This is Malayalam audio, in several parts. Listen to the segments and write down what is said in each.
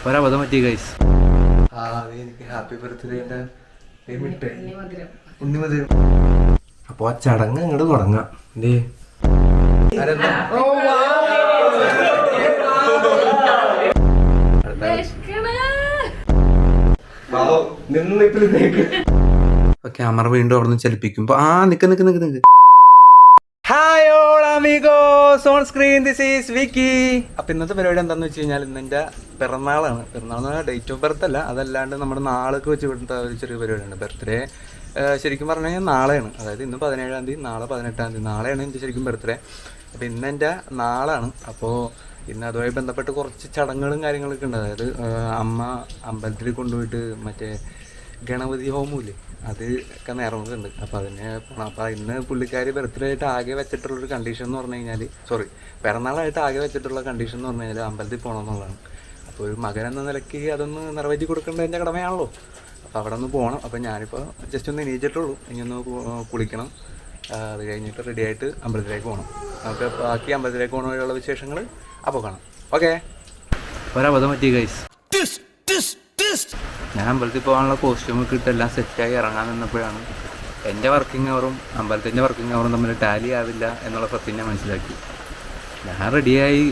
ഒരബദ്ധം പറ്റി ഗൈസ്. എനിക്ക് ഹാപ്പി ബർത്ത്ഡേന്റെ ഉണ്ണിമധുരം. അപ്പൊ ആ ചടങ്ങ് അങ്ങോട്ട് തുടങ്ങാം. ക്യാമറ വീണ്ടും അവിടെ നിന്ന് ചലിപ്പിക്കുമ്പോ നിക്ക്. Hi all amigos on screen, this is Vicky. അപ്പൊ ഇന്നത്തെ പരിപാടി എന്താന്ന് വെച്ച് കഴിഞ്ഞാൽ ഇന്ന് എന്റെ പിറന്നാളാണ്. പിറന്നാളെന്ന് പറഞ്ഞാൽ ഡേറ്റ് ഓഫ് ബർത്ത് അല്ല, അതല്ലാണ്ട് നമ്മുടെ നാളൊക്കെ വെച്ച് വിടുന്ന ഒരു ചെറിയ പരിപാടിയാണ്. ബർത്ത്ഡേ ശരിക്കും പറഞ്ഞു കഴിഞ്ഞാൽ നാളെയാണ്, അതായത് ഇന്ന് 17-ാം തീയതി, നാളെ 18-ാം തീയതി, നാളെയാണ് എൻ്റെ ശരിക്കും ബർത്ത്ഡേ. അപ്പോൾ ഇന്ന് എൻ്റെ നാളാണ്. അപ്പോൾ ഇന്ന് അതുമായി ബന്ധപ്പെട്ട് കുറച്ച് ചടങ്ങുകളും കാര്യങ്ങളൊക്കെ ഉണ്ട്. അതായത് അമ്മ അമ്പലത്തിൽ കൊണ്ടുപോയിട്ട് മറ്റേ ഗണപതി ഹോമമില്ലേ, അത് ഒക്കെ നേർന്നുണ്ട്. അപ്പോൾ അതിന് പോകണം. അപ്പോൾ ഇന്ന് പുള്ളിക്കാരി ബർത്ത്ഡേ ആയിട്ട് ആകെ വെച്ചിട്ടുള്ളൊരു കണ്ടീഷൻ എന്ന് പറഞ്ഞു കഴിഞ്ഞാൽ, പിറന്നാളായിട്ട് ആകെ വെച്ചിട്ടുള്ള കണ്ടീഷൻ എന്ന് പറഞ്ഞു കഴിഞ്ഞാൽ അമ്പലത്തിൽ പോകണം എന്നുള്ളതാണ്. അപ്പോൾ ഒരു മകൻ എന്ന നിലയ്ക്ക് അതൊന്ന് നിറവേറ്റി കൊടുക്കേണ്ടത് എൻ്റെ കടമയാണല്ലോ. അപ്പോൾ അവിടെ ഒന്ന് പോകണം. അപ്പോൾ ഞാനിപ്പോൾ ജസ്റ്റ് ഒന്ന് എണീച്ചിട്ടുള്ളൂ. ഇനി ഒന്ന് കുളിക്കണം. അത് കഴിഞ്ഞിട്ട് റെഡി ആയിട്ട് അമ്പലത്തിലേക്ക് പോകണം. നമുക്ക് ബാക്കി അമ്പലത്തിലേക്ക് പോകണ വഴിയുള്ള വിശേഷങ്ങൾ അപ്പോൾ കാണാം. ഓക്കെ. ഒരബദ്ധം പറ്റി ഗൈസ്. ഞാൻ അമ്പലത്തിൽ പോകാനുള്ള കോസ്റ്റ്യൂമൊക്കെ ഇട്ട് എല്ലാം സെറ്റായി ഇറങ്ങാൻ നിന്നപ്പോഴാണ് എൻ്റെ വർക്കിംഗ് അവറും അമ്പലത്തിൻ്റെ വർക്കിംഗ് അവറും തമ്മിൽ ടാലി ആവില്ല എന്നുള്ള സത്യം ഞാൻ മനസ്സിലാക്കി. ഞാൻ റെഡിയായി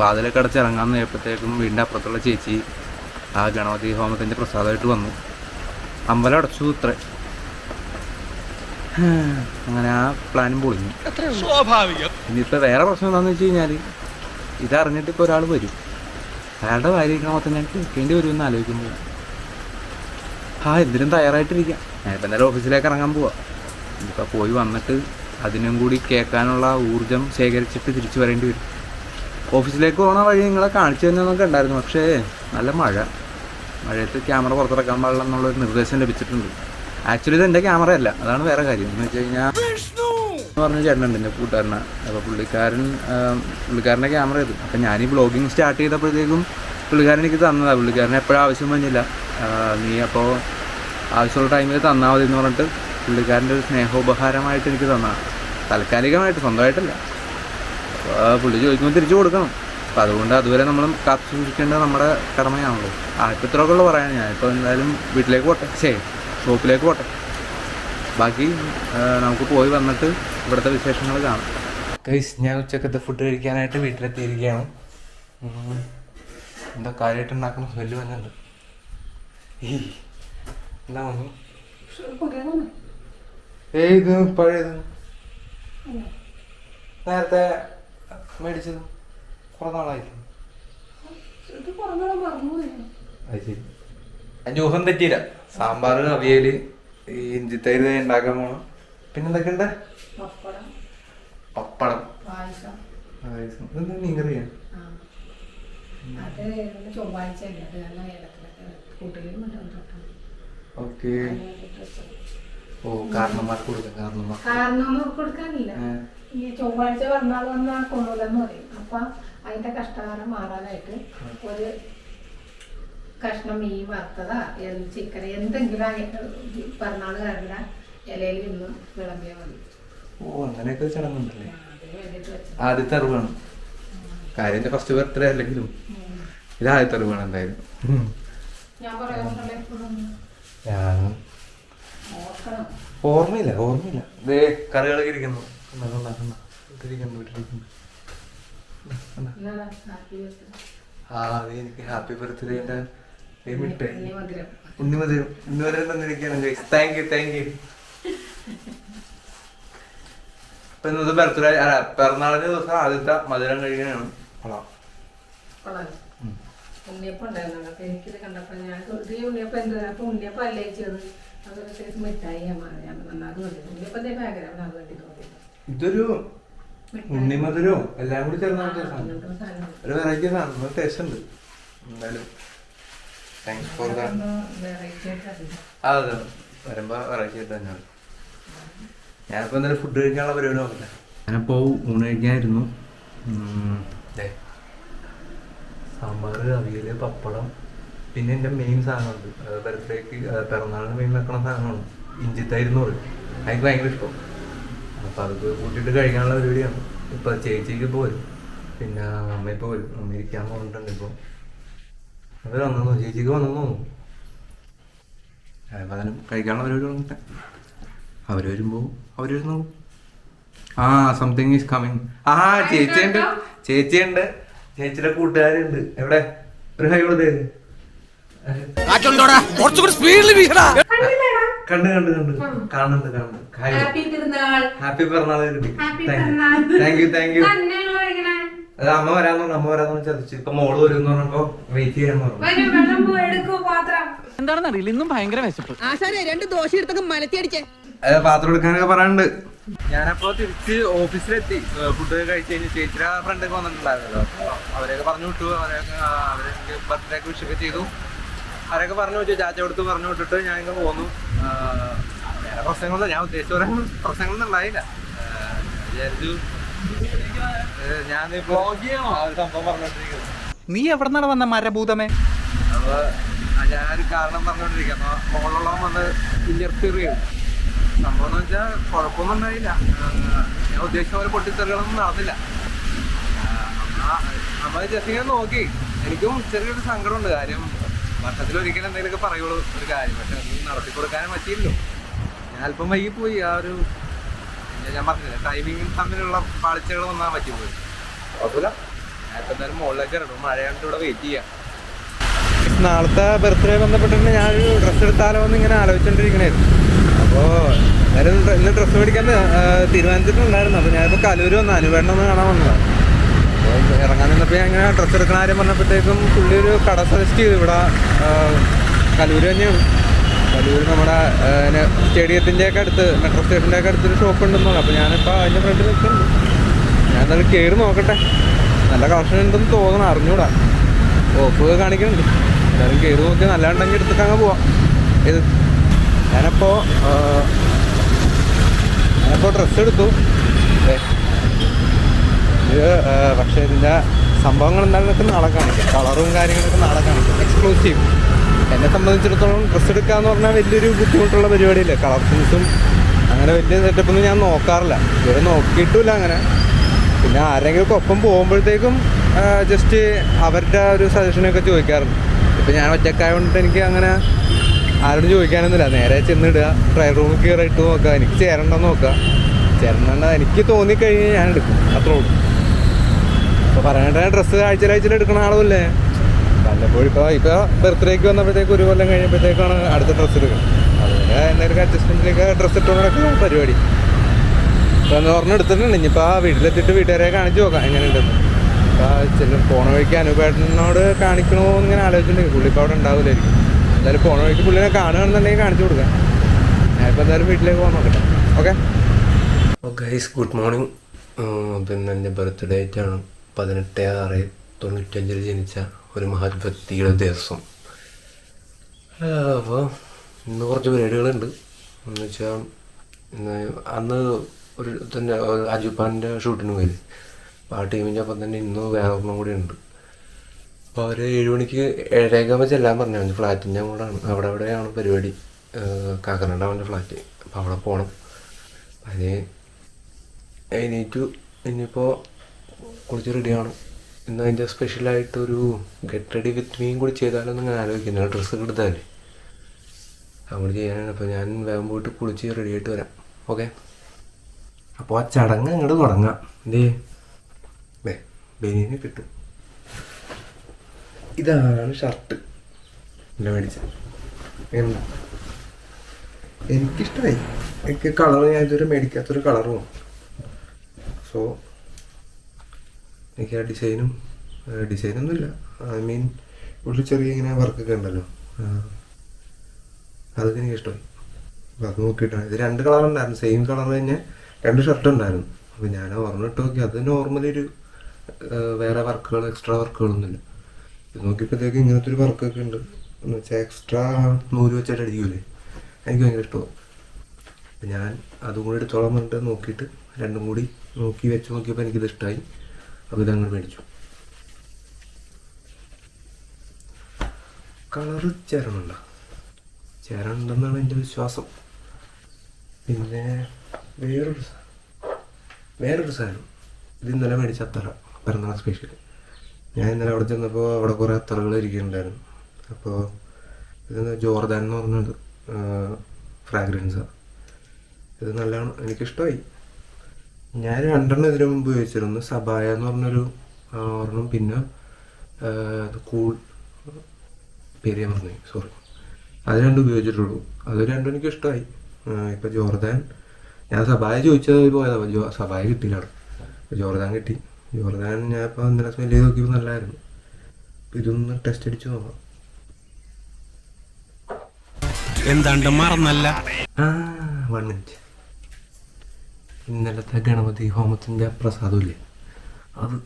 വാതിലൊക്കെ അടച്ച് ഇറങ്ങാൻ നേരപ്പോഴത്തേക്കും വീടിൻ്റെ അപ്പുറത്തുള്ള ചേച്ചി ആ ഗണപതി ഹോമത്തിൻ്റെ പ്രസാദമായിട്ട് വന്നു. അമ്പലം അടച്ചു ഇത്ര. അങ്ങനെ ആ പ്ലാനും പൊളിഞ്ഞു. ഇനിയിപ്പോൾ വേറെ പ്രശ്നം എന്താണെന്ന് വെച്ച് കഴിഞ്ഞാൽ, ഇതറിഞ്ഞിട്ട് ഇപ്പോൾ ഒരാൾ വരും, അയാളുടെ കാര്യമൊക്കെ മൊത്തം ഞാൻ കേൾക്കേണ്ടി വരുമെന്ന് ആലോചിക്കുമ്പോൾ എന്തിനും തയ്യാറായിട്ടിരിക്കാം. ഞാനിപ്പോൾ എന്തായാലും ഓഫീസിലേക്ക് ഇറങ്ങാൻ പോവാം. ഇനിയിപ്പോൾ പോയി വന്നിട്ട് അതിനും കൂടി കേൾക്കാനുള്ള ഊർജം ശേഖരിച്ചിട്ട് തിരിച്ചു വരേണ്ടി വരും. ഓഫീസിലേക്ക് പോകുന്ന വഴി നിങ്ങളെ കാണിച്ചു തന്നൊക്കെ ഉണ്ടായിരുന്നു, പക്ഷേ നല്ല മഴയത്ത് ക്യാമറ പുറത്തിറക്കാൻ പാടില്ല എന്നുള്ളൊരു നിർദ്ദേശം ലഭിച്ചിട്ടുണ്ട്. ആക്ച്വലി ഇത് എൻ്റെ ക്യാമറ അല്ല, അതാണ് വേറെ കാര്യം. എന്ന് വെച്ച് കഴിഞ്ഞാൽ പറഞ്ഞ ചേട്ടനുണ്ട് എൻ്റെ കൂട്ടുകാരനെ. അപ്പോൾ പുള്ളിക്കാരൻ്റെ ക്യാമറ ഇത്. അപ്പം ഞാൻ ഈ ബ്ലോഗിങ് സ്റ്റാർട്ട് ചെയ്തപ്പോഴത്തേക്കും പുള്ളിക്കാരൻ എനിക്ക് തന്നതാണ്. പുള്ളിക്കാരനെ എപ്പോഴും ആവശ്യം വന്നില്ല, നീ അപ്പോൾ ആവശ്യമുള്ള ടൈമിൽ തന്നാൽ മതി എന്ന് പറഞ്ഞിട്ട് പുള്ളിക്കാരൻ്റെ ഒരു സ്നേഹോപഹാരമായിട്ട് എനിക്ക് തന്നതാണ്. താൽക്കാലികമായിട്ട്, സ്വന്തമായിട്ടല്ല. അപ്പോൾ പുള്ളി ചോദിക്കുമ്പോൾ തിരിച്ചു കൊടുക്കണം. അപ്പോൾ അതുകൊണ്ട് അതുവരെ നമ്മൾ കാത്തു സൂക്ഷിക്കേണ്ടത് നമ്മുടെ കടമയാണല്ലോ. ഇപ്പോൾ ഇത്രയൊക്കെ ഉള്ളു പറയാൻ. ഞാനിപ്പോൾ എന്തായാലും വീട്ടിലേക്ക് പോട്ടെ, ഷോപ്പിലേക്ക് പോട്ടെ. ബാക്കി നമുക്ക് പോയി വന്നിട്ട് ഇവിടുത്തെ വിശേഷങ്ങൾ കാണാം. ഗൈസ്, ഞാൻ ഉച്ചക്കത്തെ ഫുഡ് കഴിക്കാനായിട്ട് വീട്ടിലെത്തിയിരിക്കുകയാണ്. എന്താ കാര്യമായിട്ട് ഉണ്ടാക്കണം, സ്മെല്ല് വന്നുണ്ട്. എന്താ വന്നു? ഇത് പഴയത് നേരത്തെ മേടിച്ചത് കുറേ നാളായിരുന്നു. അത് ശരി, ഊഹം തെറ്റിയില്ല. സാമ്പാർ, അവിയൽ, ഈ ഇഞ്ചിത്തൈര് ഉണ്ടാക്കാൻ പോകണം. പിന്നെന്തൊക്കെ ഉണ്ട്? പപ്പടം, മീൻ കറിയാണ്. ഓക്കെ. ഓ, കാരണന്മാർക്ക് കൊടുക്കാനില്ല. ഈ ചൊവ്വാഴ്ച പറഞ്ഞാൽ വന്നാൽ കൊണ്ടുവല്ലെന്ന് പറയും. അപ്പൊ അതിന്റെ കഷ്ടകാലം മാറാനായിട്ട് ഒരു കഷ്ണം മീൻ വറുത്തതാ, ചിക്കൻ, എന്തെങ്കിലും പിറന്നാളുകാരുടെ ഇലയിൽ നിന്ന് വിളമ്പിയാൽ മതി. ഓ, അങ്ങനെയൊക്കെ ചടങ്ങുണ്ടല്ലേ. ആദ്യത്തെ അറിവാണ് കാര്യന്റെ ഫസ്റ്റ് ബർത്ത്ഡേ അല്ലെങ്കിലും ഇത് ആദ്യത്തെ അറിവാണ് എന്തായാലും. ഓർമ്മയില്ല. കറികളൊക്കെ ഇരിക്കുന്നു. എനിക്ക് ഹാപ്പി ബർത്ത്ഡേന്റെ ഉണ്ണിമധുരം തന്നിരിക്കുകയാണ്. Thank you. ഇപ്പൊ ഇന്നത്തെ ബർത്ത്ഡേ പിറന്നാളിന്റെ ദിവസം ആദ്യത്തെ മധുരം കഴിക്കാനാണ്. ഉണ്ണിയപ്പം ഉണ്ടായിരുന്നു. അപ്പൊ എനിക്കിത് കണ്ടപ്പോ ഞാൻ ഉണ്ണിയപ്പം എന്താ, അപ്പൊ ഉണ്ണിയപ്പം അല്ലേച്ചത് അതൊരു മിഠായി ഞാൻ നന്നാത് മതി. ഉണ്ണിയപ്പത്തെ ആഗ്രഹം അത് വേണ്ടി തോന്നി. ഇതൊരു ഉണ്ണിമധുരോ എല്ലാം കൂടി ചേർന്ന ഒരു വെറൈറ്റി സാധനം, ടേസ്റ്റ് ഉണ്ട് എന്തായാലും. Thanks for that. അതെ, വരുമ്പോ വെറൈറ്റി ആയിട്ട് തന്നെയാണ്. ഞാനിപ്പോൾ എന്തായാലും ഫുഡ് കഴിക്കാനുള്ള പരിപാടി നോക്കില്ല. ഞാനിപ്പോൾ ഊണ് കഴിക്കാനായിരുന്നു. സാമ്പാർ, അവിയൽ, പപ്പടം, പിന്നെ എൻ്റെ മെയിൻ സാധനമുണ്ട്. ബർത്ത്ഡേക്ക് പിറന്നാളിന് മെയിൻ വെക്കണ സാധനമാണ് ഇഞ്ചിത്തൈര് എന്ന് പറയും. എനിക്ക് ഭയങ്കര ഇഷ്ടം. അപ്പോൾ അത് കൂട്ടിയിട്ട് കഴിക്കാനുള്ള പരിപാടിയാണ്. ഇപ്പോൾ ചേച്ചിക്ക് ഇപ്പോൾ വരും, പിന്നെ അമ്മ ഇപ്പോൾ വരും. അമ്മ ഇരിക്കാൻ പോകുന്നുണ്ട്. ഇപ്പോൾ അവർ വന്നു, ചേച്ചിക്ക് വന്നു. അതിനും കഴിക്കാനുള്ള പരിപാടി തുടങ്ങട്ടെ. അവർ വരുമ്പോൾ അവർ വരുന്നു. ആ സംതിങ് ഈസ് കമ്മിങ്. ആ ചേച്ചിയുണ്ട്, ചേച്ചിയുണ്ട്, ചേച്ചിയുടെ കൂട്ടുകാരുണ്ട്. എവിടെ ഒരു ഹൈ കൊടുത്തേ. കണ്ട് കണ്ട് കണ്ട് കാണുന്നുണ്ട് കാണുന്നുണ്ട്. ഹാപ്പി പിറന്നാൾ കിട്ടി. Thank you thank you. അത് അമ്മ വരാന്ന് ചതിച്ചു. ഇപ്പൊ മോള് വരും എന്ന് പറഞ്ഞപ്പോ വെയിറ്റ് ചെയ്യാൻ പറഞ്ഞു. എന്താണെന്നറിയില്ല, ഇന്നും ഭയങ്കര വിശപ്പ്. പാത്രം എടുക്കാനൊക്കെ പറയാനുണ്ട്. ഞാനപ്പോ തിരിച്ച് ഓഫീസിലെത്തി. ഫുഡ് കഴിച്ച് കഴിഞ്ഞ് ചേച്ചിയുടെ ഫ്രണ്ടൊക്കെ വന്നിട്ടുണ്ടായിരുന്നല്ലോ. അവരെയൊക്കെ പറഞ്ഞു വിട്ടു. അവരെനിക്ക് ബർത്ത്ഡേ ഒക്കെ വിഷൊക്കെ ചെയ്തു. അവരൊക്കെ പറഞ്ഞു വിട്ടു. ചാച്ച കൊടുത്ത് പറഞ്ഞു വിട്ടിട്ട് ഞാൻ ഇങ്ങനെ പോന്നു. വേറെ പ്രശ്നങ്ങളൊന്നും ഞാൻ ഉദ്ദേശിച്ച പോലെ പ്രശ്നങ്ങളൊന്നും ഉണ്ടായില്ല. വിചാരിച്ചു ഞാനിപ്പോ ഒരു സംഭവം പറഞ്ഞോണ്ടിരിക്കുന്നു. നീ എവിടെ നിന്നാണ് വന്ന മരഭൂതമേ? അപ്പൊ ഞാനൊരു കാരണം പറഞ്ഞോണ്ടിരിക്കുക. അപ്പൊ മോളോളം വന്ന് ഇന്റർഫിയർ സംഭവം എന്ന് വെച്ചാൽ കുഴപ്പമൊന്നും ഉണ്ടായില്ല. ഞാൻ ഉദ്ദേശിച്ച പോലെ പൊട്ടിത്തെറികളൊന്നും നടന്നില്ല. അമ്മ ജസ്റ്റ് ഇങ്ങനെ നോക്കി. എനിക്കും ചെറിയൊരു സങ്കടമുണ്ട്. കാര്യം വർഷത്തിലൊരിക്കലും എന്തെങ്കിലുമൊക്കെ പറയുള്ളൂ ഒരു കാര്യം. പക്ഷെ അത് നടത്തി കൊടുക്കാനും പറ്റിയില്ലോ. ഞാൻ അല്പം വൈകിപ്പോയി. ആ ഒരു ഞാൻ പറഞ്ഞില്ല, ടൈമിങ്ങും തമ്മിലുള്ള പാളിച്ചകൾ വന്നാൽ പറ്റിപ്പോയി. കുഴപ്പമില്ല. ഞാനിപ്പോൾ എന്തായാലും മുകളിലേക്ക് ഇറങ്ങും. മഴ കണ്ടിട്ട് ഇവിടെ വെയിറ്റ് ചെയ്യാം. നാളത്തെ ബർത്ത്ഡേ ബന്ധപ്പെട്ടിട്ട് ഞാനൊരു ഡ്രസ്സ് എടുത്താലോ എന്ന് ഇങ്ങനെ ആലോചിച്ചുകൊണ്ടിരിക്കണായിരുന്നു. അപ്പോൾ എന്തായാലും ഇന്ന് ഡ്രസ്സ് മേടിക്കാൻ തീരുമാനിച്ചിട്ടുണ്ടായിരുന്നു. അപ്പോൾ ഞാനിപ്പോൾ കലൂർ വന്ന് അനുവേണ്ടൊന്ന് കാണാൻ വന്നതാണ്. അപ്പോൾ ഇറങ്ങാൻ നിന്നപ്പോൾ ഞാൻ ഇങ്ങനെ ഡ്രസ്സ് എടുക്കുന്ന കാര്യം പറഞ്ഞപ്പോഴത്തേക്കും പുള്ളി ഒരു കട സജസ്റ്റ് ചെയ്തു. ഇവിടെ കലൂർ തന്നെയാണ്. കലൂർ നമ്മുടെ സ്റ്റേഡിയത്തിൻ്റെയൊക്കെ അടുത്ത്, മെട്രോ സ്റ്റേഷൻ്റെയൊക്കെ അടുത്തൊരു ഷോപ്പ് ഉണ്ടെന്ന് പറഞ്ഞു. അപ്പോൾ ഞാനിപ്പോൾ അതിൻ്റെ ഫ്രണ്ടിൽ നിൽക്കുന്നുണ്ട്. ഞാൻ എന്തായാലും കയറി നോക്കട്ടെ. നല്ല കളക്ഷൻ ഉണ്ടെന്ന് തോന്നണം, അറിഞ്ഞൂടാ. ഓഫ് കാണിക്കുന്നുണ്ട്. എല്ലാവരും കയറി നോക്കി നല്ലതുണ്ടെങ്കിൽ എടുത്തിട്ട് അങ്ങ് പോവാം. ഇത് ഞാനപ്പോൾ ഡ്രസ്സ് എടുത്തു. ഇത് പക്ഷേ ഇതിൻ്റെ സംഭവങ്ങൾ എന്താണെന്നൊക്കെ നാളെ കാണിക്കാം. കളറും കാര്യങ്ങളൊക്കെ നാളെ കാണിക്കാം. എക്സ്ക്ലൂസീവ്. എന്നെ സംബന്ധിച്ചിടത്തോളം ഡ്രസ്സ് എടുക്കുക എന്ന് പറഞ്ഞാൽ വലിയൊരു ബുദ്ധിമുട്ടുള്ള പരിപാടിയില്ല. കളക്ഷൻസും അങ്ങനെ വലിയ സെറ്റപ്പൊന്നും ഞാൻ നോക്കാറില്ല. ഇതുവരെ നോക്കിയിട്ടില്ല അങ്ങനെ. പിന്നെ ആരെങ്കിലും ഒപ്പം പോകുമ്പോഴത്തേക്കും ജസ്റ്റ് അവരുടെ ഒരു സജഷനൊക്കെ ചോദിക്കാറുണ്ട്. ഇപ്പം ഞാൻ ഒറ്റക്കായതുകൊണ്ട് എനിക്ക് അങ്ങനെ ആരോടും ചോദിക്കാനൊന്നുമില്ല. നേരെ ചെന്നിടുക, ട്രയൽ റൂമിൽ കയറി ഇട്ട് നോക്കുക. എനിക്ക് ചേരണ്ടെന്ന് നോക്കുക. ചേരണ്ട എനിക്ക് തോന്നിക്കഴിഞ്ഞാൽ ഞാൻ എടുക്കും. അത്രേ ഉള്ളൂ. ഇപ്പോൾ പറയേണ്ട ഡ്രസ്സ് ആഴ്ചയിൽ എടുക്കുന്ന ആളുമല്ലേ. വല്ലപ്പോഴും ഇപ്പോൾ ബർത്ത്ഡേക്ക് വന്നപ്പോഴത്തേക്ക് ഒരു കൊല്ലം കഴിയുമ്പോഴത്തേക്കാണ് അടുത്ത ഡ്രസ്സ് എടുക്കുന്നത്. അതുപോലെ എന്തെങ്കിലും അഡ്ജസ്റ്റ്മെൻറ്റിലേക്ക് ഡ്രസ്സ് ഇട്ടുകൊണ്ടൊക്കെ പരിപാടി. ഇപ്പോൾ എന്ന് പറഞ്ഞ് എടുത്തിട്ടുണ്ട്. ഇനിയിപ്പോൾ ആ വീട്ടിലെത്തിയിട്ട് വീട്ടുകാരെ കാണിച്ച് നോക്കാം എങ്ങനെയുണ്ടെന്ന്. അപ്പോൾ പോണ വഴിക്ക് അനുപേട്ടനോട് കാണിക്കണോ എന്നിങ്ങനെ ആലോചിച്ചിട്ടുണ്ടെങ്കിൽ പുള്ളിപ്പോൾ അവിടെ ഉണ്ടാവില്ലായിരിക്കും. എന്തായാലും പോണ വഴിക്ക് പുള്ളിനെ കാണുകയാണെന്നുണ്ടെങ്കിൽ കാണിച്ചു കൊടുക്കാം. ഞാനിപ്പോൾ എന്തായാലും വീട്ടിലേക്ക് പോകാൻ നോക്കട്ടെ. Okay guys, good morning. പിന്നെ എൻ്റെ ബർത്ത്ഡേ ഡേറ്റാണ് 18/6/95 ജനിച്ച ഒരു മഹത് വ്യക്തിയുടെ ദിവസം. അപ്പോൾ ഇന്ന് കുറച്ച് പരിപാടികളുണ്ട്. എന്ന് വെച്ചാൽ അന്ന് ഒരു തന്നെ അജുപ്പാൻ്റെ ഷൂട്ടിന് പോയി. അപ്പോൾ ആ ടീമിൻ്റെ ഒപ്പം തന്നെ ഇന്ന് വേറെ ഒന്നും കൂടി ഉണ്ട്. അപ്പോൾ അവർ 7 മണിക്ക് 7:30 ചെല്ലാൻ പറഞ്ഞു. അവൻ്റെ ഫ്ലാറ്റിൻ്റെ കൂടെയാണ്. അവിടെയാണ് പരിപാടി. കാക്കനാട് അവൻ്റെ ഫ്ലാറ്റ്. അപ്പോൾ അവിടെ പോകണം. അതിന് എണീറ്റു. ഇനിയിപ്പോൾ കുളിച്ച് റെഡിയാണ്. ഇന്ന് അതിൻ്റെ സ്പെഷ്യലായിട്ടൊരു ഗെറ്റ് റെഡി വിത്ത് മീൻ കൂടി ചെയ്താലൊന്നും ഞാൻ ആലോചിക്കുന്നത്. ഡ്രസ്സ് എടുത്താലേ അങ്ങോട്ട് ചെയ്യാനാണ്. അപ്പോൾ ഞാൻ വേഗം പോയിട്ട് കുളിച്ച് റെഡി ആയിട്ട് വരാം. ഓക്കെ, അപ്പോൾ ആ ചടങ്ങ് അങ്ങോട്ട് തുടങ്ങാം. എന്തേ ബനിയനെ കിട്ടും. ഇതാണ് ഷർട്ട് എന്നെ മേടിച്ചത്. എന്താ എനിക്കിഷ്ടമായി. എനിക്ക് കളർ ഞാൻ ഇതുവരെ മേടിക്കാത്തൊരു കളറും. സോ എനിക്ക് ആ ഡിസൈനൊന്നുമില്ല. ഐ മീൻ ഉള്ളിൽ ചെറിയ ഇങ്ങനെ വർക്കൊക്കെ ഉണ്ടല്ലോ, അതൊക്കെ എനിക്ക് ഇഷ്ടമായി. അപ്പോൾ അത് നോക്കിയിട്ടാണ്. ഇത് 2 കളറുണ്ടായിരുന്നു. സെയിം കളർ തന്നെ 2 ഷർട്ട് ഉണ്ടായിരുന്നു. അപ്പോൾ ഞാൻ ഓർമ്മിട്ട് നോക്കി. അത് നോർമലി ഒരു വേറെ വർക്കുകൾ, എക്സ്ട്രാ വർക്കുകളൊന്നുമില്ല. ഇത് നോക്കിയപ്പോഴത്തേക്ക് ഇങ്ങനത്തെ ഒരു വർക്കൊക്കെ ഉണ്ട്. എന്ന് വെച്ചാൽ എക്സ്ട്രാ നൂല് വെച്ചിട്ട് അടിക്കൂലേ, എനിക്ക് ഭയങ്കര ഇഷ്ടമാണ്. അപ്പം ഞാൻ അതും കൂടി എടുത്തോളം പറഞ്ഞിട്ട് നോക്കിയിട്ട് 2ഉം കൂടി വെച്ച് നോക്കിയപ്പോൾ എനിക്കിത് ഇഷ്ടമായി. അപ്പോൾ ഇതങ്ങനെ മേടിച്ചു. കളറ് ചേരണുണ്ടെന്നാണ് എൻ്റെ വിശ്വാസം. പിന്നെ വേറൊരു സാധനം, ഇത് ഇന്നലെ മേടിച്ച അത്തറ, പിറന്നാൾ സ്പെഷ്യൽ. ഞാൻ ഇന്നലെ അവിടെ ചെന്നപ്പോൾ അവിടെ കുറേ അത്തറകൾ ഇരിക്കുന്നുണ്ടായിരുന്നു. അപ്പോൾ ഇത് ജോർദാൻ എന്ന് പറഞ്ഞൊരു ഫ്രാഗ്രൻസാണ്. ഇത് നല്ലതാണ്, എനിക്കിഷ്ടമായി. ഞാൻ 2 ഇതിനു മുമ്പ് ഉപയോഗിച്ചിരുന്നു. സബായ എന്ന് പറഞ്ഞൊരു ഒരെണ്ണം, പിന്നെ കൂൾ പേര് ഞാൻ പറഞ്ഞു, സോറി. അത് 2 ഉപയോഗിച്ചിട്ടുള്ളൂ. അത് 2 എനിക്ക് ഇഷ്ടമായി. ഇപ്പോൾ ജോർദാൻ ഞാൻ സബായ ചോദിച്ചത് പോയതാണ്, സബായ കിട്ടിയില്ല. ജോർദാൻ കിട്ടി. ജോർദാൻ ഞാൻ ഇപ്പോൾ ഇന്നലെ സ്മെല് ചെയ്ത് നോക്കിയപ്പോൾ നല്ലതായിരുന്നു. അപ്പോൾ ഇതൊന്ന് ടെസ്റ്റ് അടിച്ച് നോക്കാം. എന്താണ്ട് മറന്നല്ല. 1 മിനിറ്റ്. ഇന്നലത്തെ ഗണപതി ഹോമത്തിൻ്റെ പ്രസാദമില്ലേ, അത്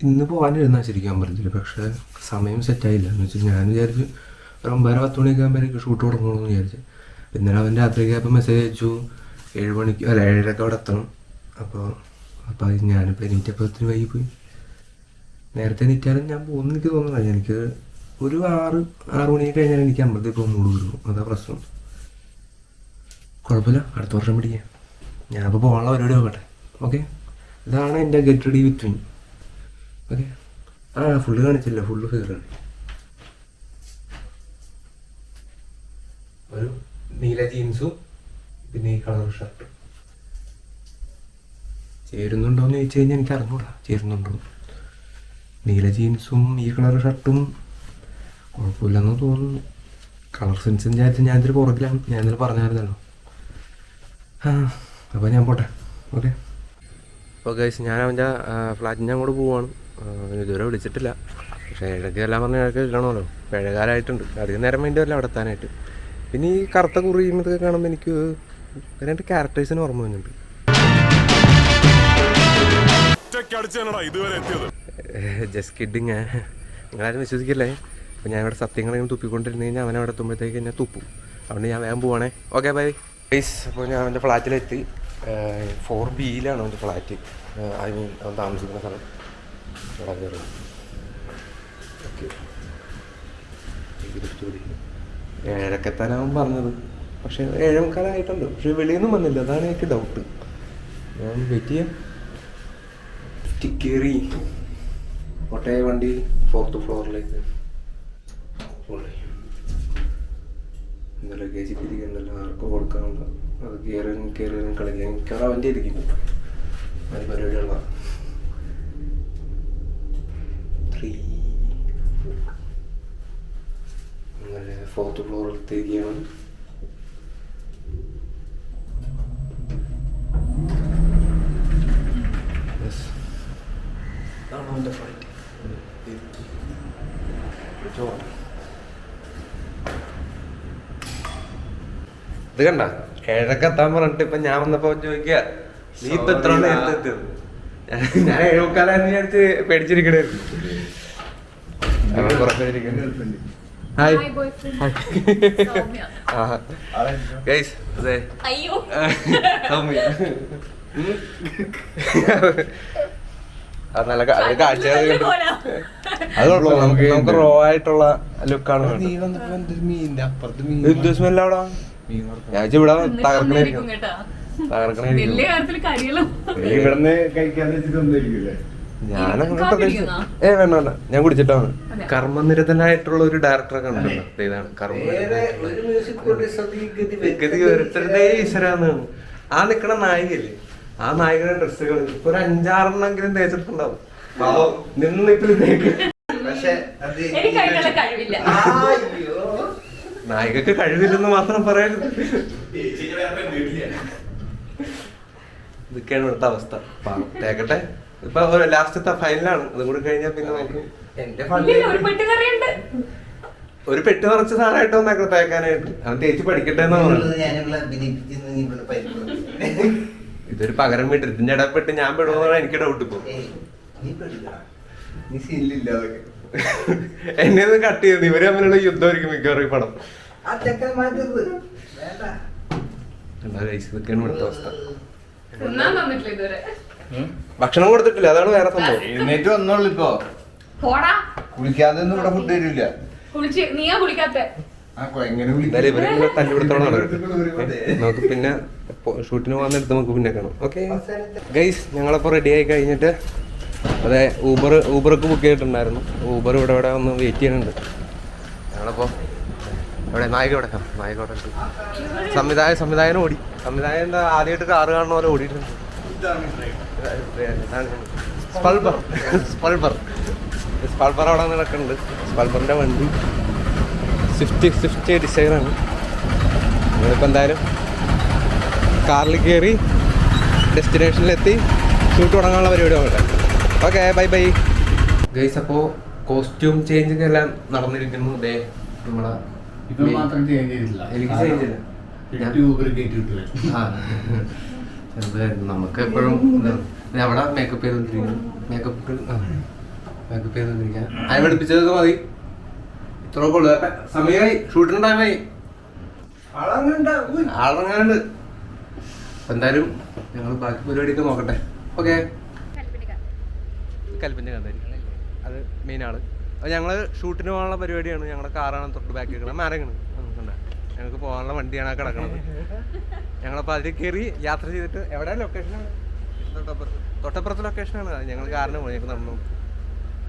ഇന്ന് പോകാനിരുന്ന ശരിക്കും അമ്പലത്തിൽ. പക്ഷേ സമയം സെറ്റായില്ല. എന്ന് വെച്ചാൽ ഞാൻ വിചാരിച്ചു ഒരു 9-10 മണിയൊക്കെ ആകുമ്പോഴേക്ക് ഷൂട്ട് തുടങ്ങണമെന്ന് വിചാരിച്ചു. ഇന്നലെ അവൻ രാത്രിയൊക്കെ ആയപ്പോൾ മെസ്സേജ് അയച്ചു 7 മണിക്ക് 7:30 അവിടെ എത്തണം. അപ്പോൾ ഞാനിപ്പോൾ എനിക്കപ്പോൾ ഒത്തിരി വൈകി പോയി. നേരത്തെ എനിക്കാലും ഞാൻ പോകുമെന്ന് എനിക്ക് തോന്നുന്നില്ല. എനിക്ക് ഒരു 6 മണി കഴിഞ്ഞാൽ എനിക്ക് അമ്പലത്തിൽ ഇപ്പോൾ മൂട് വരും. അതാ പ്രശ്നം. കുഴപ്പമില്ല, അടുത്ത വർഷം പിടിക്കാം. ഞാനിപ്പോൾ പോകാനുള്ള പരിപാടി നോക്കട്ടെ. ഓക്കെ, ഇതാണ് എൻ്റെ get ready with me. Okay, full കാണിച്ചില്ല, ഫുള്ള് ഫിഗറാണ്. ഒരു നീല ജീൻസും പിന്നെ ഈ കളർ ഷർട്ടും. ചേരുന്നുണ്ടോയെന്ന് ചോദിച്ചു കഴിഞ്ഞാൽ എനിക്ക് അറിഞ്ഞൂടാ ചേരുന്നുണ്ടോ. നീല ജീൻസും ഈ കളർ ഷർട്ടും കുഴപ്പമില്ലെന്ന് തോന്നുന്നു. കളർ സെൻസ് വിചാരിച്ച് ഞാൻ ഇതിൽ പുറകിലാണ്. ഞാൻ ഇതിൽ പറഞ്ഞായിരുന്നല്ലോ. അപ്പോൾ ഞാൻ പോട്ടെ. ഓക്കെ. അപ്പോൾ ഗൈസ്, ഞാൻ അവൻ്റെ ഫ്ലാറ്റിൻ്റെ അങ്ങോട്ട് പോവാണ്. ഇതുവരെ വിളിച്ചിട്ടില്ല. പക്ഷേ ഇടയ്ക്ക് എല്ലാം പറഞ്ഞാൽ ഇടയ്ക്ക് ഇല്ലണമല്ലോ. പഴയകാലമായിട്ടുണ്ട്. അധികം നേരം വേണ്ടി വരില്ല അവിടെ എത്താനായിട്ട്. പിന്നെ ഈ കറുത്ത കുറിയും ഇതൊക്കെ കാണുമ്പോൾ എനിക്ക് 2 ക്യാരക്ടേഴ്സിന് ഓർമ്മ വരുന്നുണ്ട്. Just kidding. നിങ്ങളാരും വിശ്വസിക്കില്ലേ. അപ്പോൾ ഞാൻ ഇവിടെ സത്യങ്ങളിങ്ങനെ തുപ്പിക്കൊണ്ടിരുന്ന് കഴിഞ്ഞാൽ അവൻ അവിടെ എത്തുമ്പോഴത്തേക്ക് ഞാൻ തുപ്പും. അതുകൊണ്ട് ഞാൻ വേഗം പോവാണേ. Okay, bye guys. അപ്പോൾ ഞാൻ അവൻ്റെ ഫ്ലാറ്റിലെത്തി. 4Bയിലാണ് അവൻ്റെ ഫ്ലാറ്റ്. ഐ മീൻ അവൻ താമസിക്കുന്ന സ്ഥലം. ഇവിടെ കയറി. ഓക്കെ, 7:00 പറഞ്ഞത്. പക്ഷേ 7:45 പക്ഷേ വെളിയിൽ നിന്നും വന്നില്ല. അതാണ് എനിക്ക് ഡൗട്ട്. ഞാൻ വെയിറ്റ് ചെയ്യാം. കയറി ഒട്ടേ വണ്ടി 4th ഫ്ലോറിലേക്ക് പോയി. ഇന്നലെ കേസിപ്പിരിക്കുന്നുണ്ടല്ലോ, ആർക്കും കൊടുക്കാനുണ്ട്. അത് കയറി കളിക്കാൻ മിക്കവാറും അവൻ്റെ ഇരിക്കും. അത് പരിപാടിയുള്ള 3 അങ്ങനെ 4th ഫ്ലോറിലത്തേക്കാണ്. ഇതാണ് അവൻ്റെ ഫ്ലൈറ്റ്. ഇത് കണ്ട 7:00 എത്താൻ പറഞ്ഞിട്ട് ഇപ്പൊ ഞാൻ വന്നപ്പോ ചോദിക്കുക നീ ഇപ്പൊ എത്ര നേരത്തെ എത്തിയത്. ഞാൻ 7:45 വിചാരിച്ച് പേടിച്ചിരിക്കണായിരുന്നു. ഹായ് ഗൈസ്, അതെ സൗമ്യ. അത് നല്ല കാഴ്ച. അത് നമുക്ക് റോ ആയിട്ടുള്ള ലുക്കാണ്. സ്മെല്ലവിടെ ഞാൻ ഇവിടെ തകർക്കണായിരിക്കും. ഇവിടുന്ന് കഴിക്കാന്ന് വെച്ചിട്ടൊന്നുമില്ലേ? ഞാനങ്ങനെ പ്രതീക്ഷിച്ചു. വേണ്ട, ഞാൻ കുടിച്ചിട്ടാണ്. കർമ്മനിരതനായിട്ടുള്ള ഒരു ഡയറക്ടറെ കണ്ടിട്ടുണ്ട്. ഇതാണ് കർമ്മനിരതേ ഈശ്വരാന്ന്. ആ നിക്കണ നായികല്ലേ, ആ നായികയുടെ ഡ്രസ്സുകൾ ഇപ്പൊ ഒരു 5-6 തേച്ചിട്ടുണ്ടാവും. നിന്ന് നിപ്പിൽ തേക്ക്. പക്ഷെ നായികക്ക് കഴിവില്ലെന്ന് മാത്രം പറയരുത്. ഇതൊക്കെയാണ് ഇവിടുത്തെ അവസ്ഥ. തേക്കട്ടെ. ഇപ്പൊ ലാസ്റ്റത്തെ ഫൈനലാണ്. അതും കൂടി കഴിഞ്ഞാൽ പിന്നെ നമുക്ക് ഒരു പെട്ടി നിറച്ച സാധനമായിട്ട് വന്നേക്കണം തേക്കാനായിട്ട്. അവൻ തേച്ച് പഠിക്കട്ടെ എന്നാ പറയുന്നത്. ഇതൊരു പകരം വീട്ടിൽ ഇതിന്റെ ഇടപെട്ട് ഞാൻ പെടുമെന്നാണ് എനിക്ക് ഡൗട്ട്. ഇപ്പൊ എന്നെ ഒന്ന് കട്ട് ചെയ്തു. ഇവര് തമ്മിലുള്ള യുദ്ധമായിരിക്കും മിക്കവാറും ഈ പടം. ഇതൊക്കെയാണ് ഇവിടുത്തെ അവസ്ഥ. ഭക്ഷണം കൊടുത്തിട്ടില്ല, അതാണ് വേറെ സംഭവം. എഴുന്നേറ്റ് വന്നോളൂ. ഇപ്പൊ കുളിക്കാതെ ഒന്നും ഇവിടെ ഫുഡ് തരില്ല. നമുക്ക് പിന്നെ ഷൂട്ടിന് പോകുന്നിടത്ത് നമുക്ക് പിന്നെ കാണാം. ഓക്കെ ഗൈസ്, ഞങ്ങളപ്പോ റെഡി ആയി കഴിഞ്ഞിട്ട് അതെ ഊബർക്ക് ബുക്ക് ചെയ്തിട്ടുണ്ടായിരുന്നു. ഊബർ ഇവിടെ ഒന്ന് വെയിറ്റ് ചെയ്യുന്നുണ്ട്. ഞങ്ങളപ്പോൾ ഇവിടെ നായിക സംവിധായകൻ ഓടി. സംവിധായകൻ എന്താ ആദ്യമായിട്ട് കാറ് കാണുന്ന പോലെ ഓടിയിട്ടുണ്ട്. സ്പൾബർ അവിടെ നടക്കുന്നുണ്ട്. സ്പൾബറിൻ്റെ വണ്ടി സ്വിഫ്റ്റ് ഡിസൈറാണ്. ഞങ്ങളിപ്പോൾ എന്തായാലും കാറിൽ കയറി ഡെസ്റ്റിനേഷനിലെത്തി ഷൂട്ട് തുടങ്ങാനുള്ള പരിപാടി നോക്കട്ടെ. Okay, bye guys. അപ്പോൾ കോസ്റ്റ്യൂം ചേഞ്ചിങ് എല്ലാം നടന്നിരിക്കുന്നു. ഇതേ നമ്മളെ എനിക്ക് ചേഞ്ച് ഇല്ല. നമുക്ക് എപ്പോഴും അവിടെ മേക്കപ്പ് ചെയ്തോണ്ടിരിക്കുന്നു. മേക്കപ്പ് ചെയ്തോണ്ടിരിക്കാൻ അതിനെ പഠിപ്പിച്ചതൊക്കെ മതി. ഇത്ര കൊള്ളു. സമയമായി, ഷൂട്ടിന് ടൈമായി. ആളറങ്ങാനുണ്ട്. എന്തായാലും ഞങ്ങൾ ബാക്കി പരിപാടിയൊക്കെ നോക്കട്ടെ. ഓക്കെ, കൽപ്പിൻ്റെ കണ്ടായി അത് മെയിൻ ആള്. അപ്പോൾ ഞങ്ങൾ ഷൂട്ടിന് പോകാനുള്ള പരിപാടിയാണ്. ഞങ്ങളുടെ കാറാണ് തൊട്ട് ബാക്കി കിടക്കുന്നത്. മാരങ്ങണ് കണ്ട ഞങ്ങൾക്ക് പോകാനുള്ള വണ്ടിയാണ് കിടക്കുന്നത്. ഞങ്ങളപ്പോൾ അതിൽ കയറി യാത്ര ചെയ്തിട്ട് എവിടെയാണ് ലൊക്കേഷനാണ്? തൊട്ടപ്പുറത്ത് ലൊക്കേഷനാണ്. ഞങ്ങൾ കാറിന് പോയി ഞങ്ങൾക്ക് നടന്നു.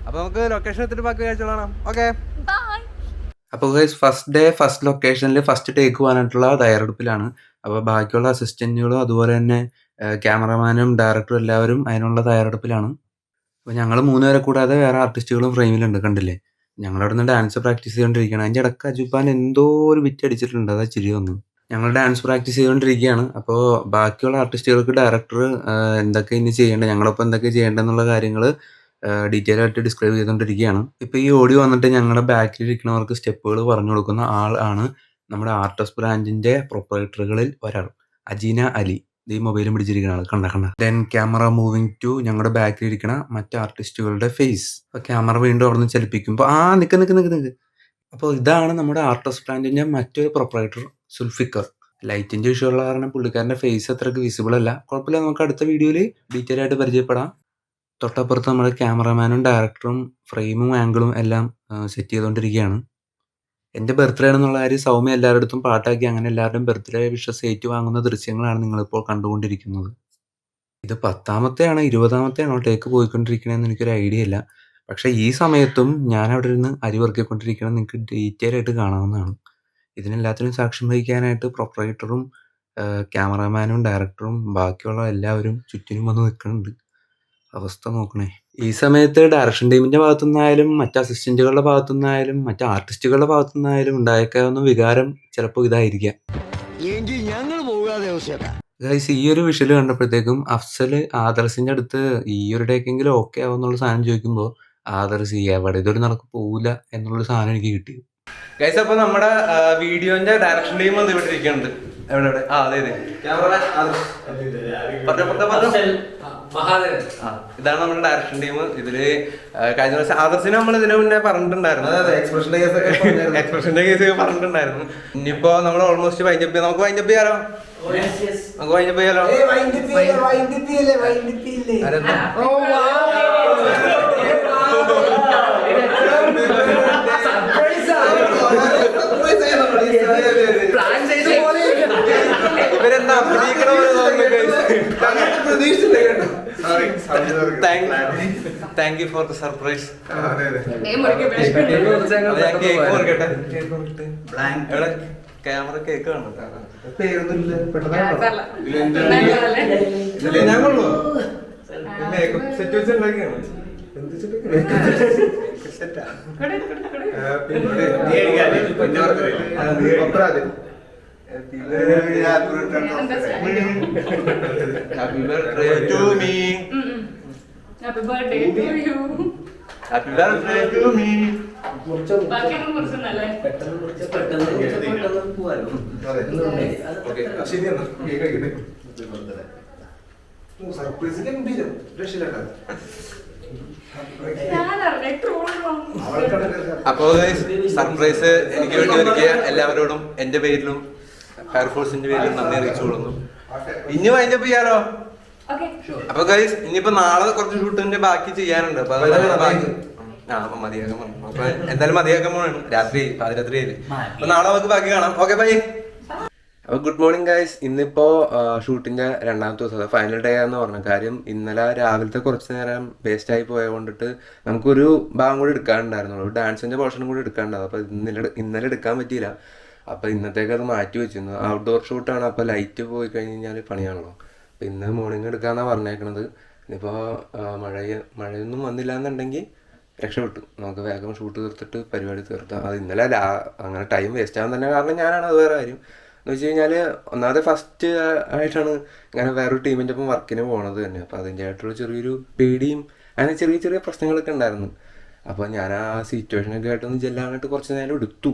അപ്പോൾ നമുക്ക് ലൊക്കേഷൻ എത്തിയിട്ട് ബാക്കി കാഴ്ച കാണാം. ഓക്കെ, അപ്പോൾ ഗൈസ് ഫസ്റ്റ് ലൊക്കേഷനിൽ ഫസ്റ്റ് ടേക്ക് പോകാനായിട്ടുള്ള തയ്യാറെടുപ്പിലാണ്. അപ്പോൾ ബാക്കിയുള്ള അസിസ്റ്റൻറ്റുകളും അതുപോലെ തന്നെ ക്യാമറമാനും ഡയറക്ടറും എല്ലാവരും അതിനുള്ള തയ്യാറെടുപ്പിലാണ്. അപ്പോൾ ഞങ്ങൾ 3 പേരെ കൂടാതെ വേറെ ആർട്ടിസ്റ്റുകളും ഫ്രെയിമിലുണ്ട്. കണ്ടില്ലേ, ഞങ്ങളവിടെ നിന്ന് ഡാൻസ് പ്രാക്ടീസ് ചെയ്തുകൊണ്ടിരിക്കുകയാണ്. അതിൻ്റെ ഇടയ്ക്ക് അജുപ്പാൻ എന്തോ ഒരു ബിറ്റ് അടിച്ചിട്ടുണ്ട്. അതാ ചിരി വന്നു. ഞങ്ങൾ ഡാൻസ് പ്രാക്ടീസ് ചെയ്തുകൊണ്ടിരിക്കുകയാണ്. അപ്പോൾ ബാക്കിയുള്ള ആർട്ടിസ്റ്റുകൾക്ക് ഡയറക്ടർ എന്തൊക്കെ ഇനി ചെയ്യേണ്ടത്, ഞങ്ങളൊപ്പം എന്തൊക്കെ ചെയ്യേണ്ടതെന്നുള്ള കാര്യങ്ങൾ ഡീറ്റെയിൽ ആയിട്ട് ഡിസ്ക്രൈബ് ചെയ്തുകൊണ്ടിരിക്കുകയാണ്. ഇപ്പോൾ ഈ ഓഡിയോ വന്നിട്ട് ഞങ്ങളുടെ ബാക്കിലിരിക്കുന്നവർക്ക് സ്റ്റെപ്പുകൾ പറഞ്ഞു കൊടുക്കുന്ന ആൾ ആണ് നമ്മുടെ ആർട്ടസ് ബ്രാൻഡിൻ്റെ പ്രൊപ്പറേറ്ററുകളിൽ ഒരാൾ, അജീന അലി. ഈ മൊബൈലും പിടിച്ചിരിക്കുന്ന ആൾ കണ്ട. ദെൻ ക്യാമറ മൂവിങ് ടു ഞങ്ങളുടെ ബാക്കിലിരിക്കുന്ന മറ്റ് ആർട്ടിസ്റ്റുകളുടെ ഫേസ്. അപ്പോൾ ക്യാമറ വീണ്ടും അവിടെ നിന്ന് ചലിപ്പിക്കുമ്പോൾ നിൽക്ക്. അപ്പോൾ ഇതാണ് നമ്മുടെ ആർട്ടസ് ബ്രാൻഡിൻ്റെ മറ്റൊരു പ്രൊപ്പറേറ്റർ, സുൽഫിക്കർ. ലൈറ്റിൻ്റെ ഇഷ്യൂ ഉള്ള കാരണം പുള്ളിക്കാരൻ്റെ ഫേസ് അത്രയ്ക്ക് വിസിബിൾ അല്ല. കുഴപ്പമില്ല, നമുക്ക് അടുത്ത വീഡിയോയിൽ ഡീറ്റെയിൽ ആയിട്ട് പരിചയപ്പെടാം. തൊട്ടപ്പുറത്ത് നമ്മുടെ ക്യാമറമാനും ഡയറക്ടറും ഫ്രെയിമും ആംഗിളും എല്ലാം സെറ്റ് ചെയ്തുകൊണ്ടിരിക്കുകയാണ്. എൻ്റെ ബർത്ത്ഡേ ആണെന്നുള്ള കാര്യം സൗമ്യ എല്ലാവരുടെ അടുത്തും പാട്ടാക്കി അങ്ങനെ എല്ലാവരുടെയും ബർത്ത്ഡേ വിഷസ് ഏറ്റു വാങ്ങുന്ന ദൃശ്യങ്ങളാണ് നിങ്ങളിപ്പോൾ കണ്ടുകൊണ്ടിരിക്കുന്നത്. ഇത് 10ാമത്തെയാണോ 20ാമത്തെയാണോ ടേക്ക് പോയിക്കൊണ്ടിരിക്കണമെന്ന് എനിക്കൊരു ഐഡിയ ഇല്ല. പക്ഷേ ഈ സമയത്തും ഞാൻ അവിടെ ഇരുന്ന് അരി വറുക്കിക്കൊണ്ടിരിക്കണം. നിങ്ങൾക്ക് ഡീറ്റെയിൽ ആയിട്ട് കാണാവുന്നതാണ്. ഇതിനെല്ലാത്തിനും സാക്ഷ്യം വഹിക്കാനായിട്ട് പ്രൊപ്പറേറ്ററും ക്യാമറമാനും ഡയറക്ടറും ബാക്കിയുള്ള എല്ലാവരും ചുറ്റിനും വന്ന് നിൽക്കുന്നുണ്ട്. അവസ്ഥ നോക്കണേ. ഈ സമയത്ത് ഡയറക്ഷൻ ടീമിൻ്റെ ഭാഗത്തുനിന്നായാലും മറ്റ് അസിസ്റ്റൻറ്റുകളുടെ ഭാഗത്തുനിന്നായാലും മറ്റ് ആർട്ടിസ്റ്റുകളുടെ ഭാഗത്തുനിന്നായാലും ഉണ്ടായേക്കാവുന്ന വികാരം ചിലപ്പോൾ ഇതായിരിക്കാം. ഗൈസ്, ഈ ഒരു വിഷ്വൽ കണ്ടപ്പോഴത്തേക്കും അഫ്സൽ ആദർശിൻ്റെ അടുത്ത് ഈ ഒരു ടേക്കെങ്കിലും ഓക്കെ ആവുന്നുള്ള സാധനം ചോദിക്കുമ്പോൾ ആദർശ് എവിടെ ഇതൊരു നടക്ക് പോവില്ല എന്നുള്ളൊരു സാധനം എനിക്ക് കിട്ടി. ഗൈസ്, അപ്പോൾ നമ്മുടെ വീഡിയോന്റെ ഡയറക്ഷൻ ടീം വന്ന് ഇവിടെ ഇരിക്കുന്നുണ്ട്. എവിടെ? അതെ ഇതാണ് നമ്മുടെ ഡയറക്ഷൻ ടീം. ഇതില് കഴിഞ്ഞ പ്രാവശ്യം ആദർശിന് നമ്മൾ ഇതിനു മുന്നേ പറഞ്ഞിട്ടുണ്ടായിരുന്നു. എക്സ്പ്രഷന്റെ കേസ് പറഞ്ഞിട്ടുണ്ടായിരുന്നു. ഇനിയിപ്പോ നമ്മൾ ഓൾമോസ്റ്റ് വൈൻഡപ്പ് ചെയ്യാം. നമുക്ക് വൈൻഡപ്പ് ചെയ്യാലോ? നമുക്ക് വൈൻഡപ്പ് ചെയ്യാലോ? ഇവരെന്താ അഭിനയിക്കണ പോലെ thank you for the surprise. ഞാൻ കേക്ക് മുറിക്കട്ടെ. ക്യാമറ കേക്ക് കാണും. ഞാൻ കൊള്ളു set വെച്ചുണ്ടാക്കിയാണ്. Happy birthday to me. Happy birthday to you. Happy birthday to me. ബാക്കിയൊന്നും കുറിച്ചൊന്നല്ലേ? അപ്പോ സർപ്രൈസ് എനിക്ക് വേണ്ടി ഒരുക്കിയ എല്ലാവരോടും എന്റെ പേരിലും ഫയർഫോഴ്സിന്റെ പേരിലും നന്ദി അറിയിച്ചു കൊള്ളുന്നു. ഇനി വൈൻഡപ്പ് ചെയ്യാലോ? അപ്പൊ ഗൈസ്, ഇനിയിപ്പോ നാളെ കുറച്ച് ഷൂട്ടിന്റെ ബാക്കി ചെയ്യാനുണ്ട്. അപ്പൊ മതിയാക്കാൻ പറഞ്ഞു. അപ്പൊ എന്തായാലും മതിയാക്കാൻ പോണാണ്. രാത്രി 11:30. അപ്പൊ നാളെ നമുക്ക് ബാക്കി കാണാം. Okay, bye. അപ്പോൾ ഗുഡ് മോർണിംഗ് ഗൈസ്. ഇന്നിപ്പോൾ ഷൂട്ടിൻ്റെ രണ്ടാമത്തെ ദിവസം, ഫൈനൽ ഡേ എന്ന് പറഞ്ഞ കാര്യം. ഇന്നലെ രാവിലത്തെ കുറച്ച് നേരം വേസ്റ്റായി പോയത് കൊണ്ടിട്ട് നമുക്കൊരു ഭാഗം കൂടി എടുക്കാനുണ്ടായിരുന്നുള്ളൂ, ഒരു ഡാൻസിൻ്റെ പോർഷനും കൂടി എടുക്കാനുണ്ടാവും. അപ്പോൾ ഇന്നലെ എടുക്കാൻ പറ്റിയില്ല. അപ്പോൾ ഇന്നത്തേക്ക് അത് മാറ്റി വെച്ചിരുന്നു. ഔട്ട്ഡോർ ഷൂട്ടാണ്, അപ്പോൾ ലൈറ്റ് പോയി കഴിഞ്ഞ് കഴിഞ്ഞാൽ പണിയാണല്ലോ. അപ്പോൾ ഇന്ന് മോർണിംഗ് എടുക്കാമെന്നാണ് പറഞ്ഞേക്കണത്. ഇനിയിപ്പോൾ മഴയൊന്നും വന്നില്ല എന്നുണ്ടെങ്കിൽ രക്ഷപ്പെട്ടു, നമുക്ക് വേഗം ഷൂട്ട് തീർത്തിട്ട് പരിപാടി തീർത്താം. അത് ഇന്നലെ അങ്ങനെ ടൈം വേസ്റ്റ് ആവാൻ തന്നെ കാരണം ഞാനാണ്. അത് വേറെ കാര്യം എന്ന് വെച്ച് കഴിഞ്ഞാൽ ഒന്നാമത് ഫസ്റ്റ് ആയിട്ടാണ് ഇങ്ങനെ വേറൊരു ടീമിൻ്റെ ഒപ്പം വർക്കിന് പോണത് തന്നെ. അപ്പോൾ അതിൻ്റെ ആയിട്ടുള്ള ചെറിയൊരു പേടിയും അങ്ങനെ ചെറിയ ചെറിയ പ്രശ്നങ്ങളൊക്കെ ഉണ്ടായിരുന്നു. അപ്പോൾ ഞാൻ ആ സിറ്റുവേഷനൊക്കെ ആയിട്ടൊന്ന് ചെല്ലാനായിട്ട് കുറച്ച് നേരം എടുത്തു.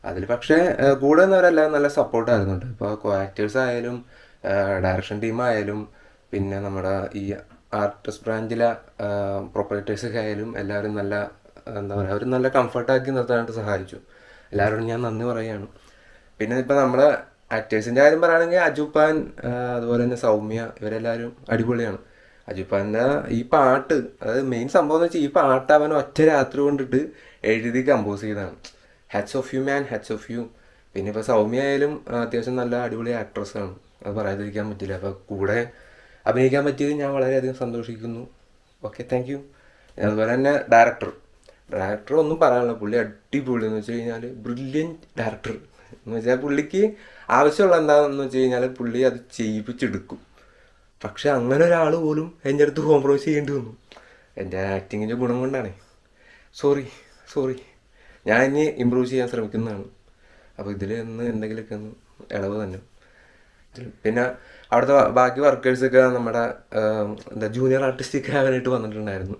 അതിൽ പക്ഷേ കൂടെ നിന്നവരെല്ലാം നല്ല സപ്പോർട്ടായിരുന്നുണ്ട്. ഇപ്പോൾ കോ ആക്ടേഴ്സ് ആയാലും ഡയറക്ഷൻ ടീമായാലും പിന്നെ നമ്മുടെ ഈ ആർട്ടിസ്റ്റ് ബ്രാഞ്ചിലെ പ്രൊപ്പറേറ്റേഴ്സൊക്കെ ആയാലും എല്ലാവരും നല്ല എന്താ പറയുക, അവർ നല്ല കംഫർട്ടാക്കി നിർത്താനായിട്ട് സഹായിച്ചു. എല്ലാവരോടും ഞാൻ നന്ദി പറയുകയാണ്. പിന്നെ ഇപ്പോൾ നമ്മുടെ ആക്ടേഴ്സിൻ്റെ കാര്യം പറയുകയാണെങ്കിൽ അജുപ്പാൻ, അതുപോലെ തന്നെ സൗമ്യ, ഇവരെല്ലാവരും അടിപൊളിയാണ്. അജുപ്പാൻ്റെ ഈ പാട്ട്, അതായത് മെയിൻ സംഭവം എന്ന് വെച്ചാൽ ഈ പാട്ട് അവൻ ഒറ്റ രാത്രി കൊണ്ടിട്ട് എഴുതി കമ്പോസ് ചെയ്തതാണ്. Hats off you man, hats off you. പിന്നെ ഇപ്പോൾ സൗമ്യ ആയാലും അത്യാവശ്യം നല്ല അടിപൊളി ആക്ട്രസ്സാണ്, അത് പറയാതിരിക്കാൻ പറ്റില്ല. അപ്പോൾ കൂടെ അഭിനയിക്കാൻ പറ്റിയത് ഞാൻ വളരെയധികം സന്തോഷിക്കുന്നു. Okay, thank you. അതുപോലെ തന്നെ ഡയറക്ടർ ഒന്നും പറയാനില്ല, പുള്ളി അടിപൊളി എന്ന് വെച്ച് കഴിഞ്ഞാൽ ബ്രില്യൻറ്റ് ഡയറക്ടർ എന്ന് വെച്ചാൽ പുള്ളിക്ക് ആവശ്യമുള്ള എന്താണെന്ന് വെച്ച് കഴിഞ്ഞാൽ പുള്ളി അത് ചെയ്യിപ്പിച്ചെടുക്കും. പക്ഷെ അങ്ങനെ ഒരാൾ പോലും എൻ്റെ അടുത്ത് കോംപ്രമൈസ് ചെയ്യേണ്ടി വന്നു. എൻ്റെ ആക്ടിങ്ങിൻ്റെ ഗുണം കൊണ്ടാണേ. സോറി ഞാൻ ഇനി ഇമ്പ്രൂവ് ചെയ്യാൻ ശ്രമിക്കുന്നതാണ്. അപ്പോൾ ഇതിൽ ഒന്ന് എന്തെങ്കിലുമൊക്കെ ഒന്ന് ഇളവ് തന്നെ. പിന്നെ അവിടുത്തെ ബാക്കി വർക്കേഴ്സൊക്കെ നമ്മുടെ ജൂനിയർ ആർട്ടിസ്റ്റൊക്കെ ആവാനായിട്ട് വന്നിട്ടുണ്ടായിരുന്നു.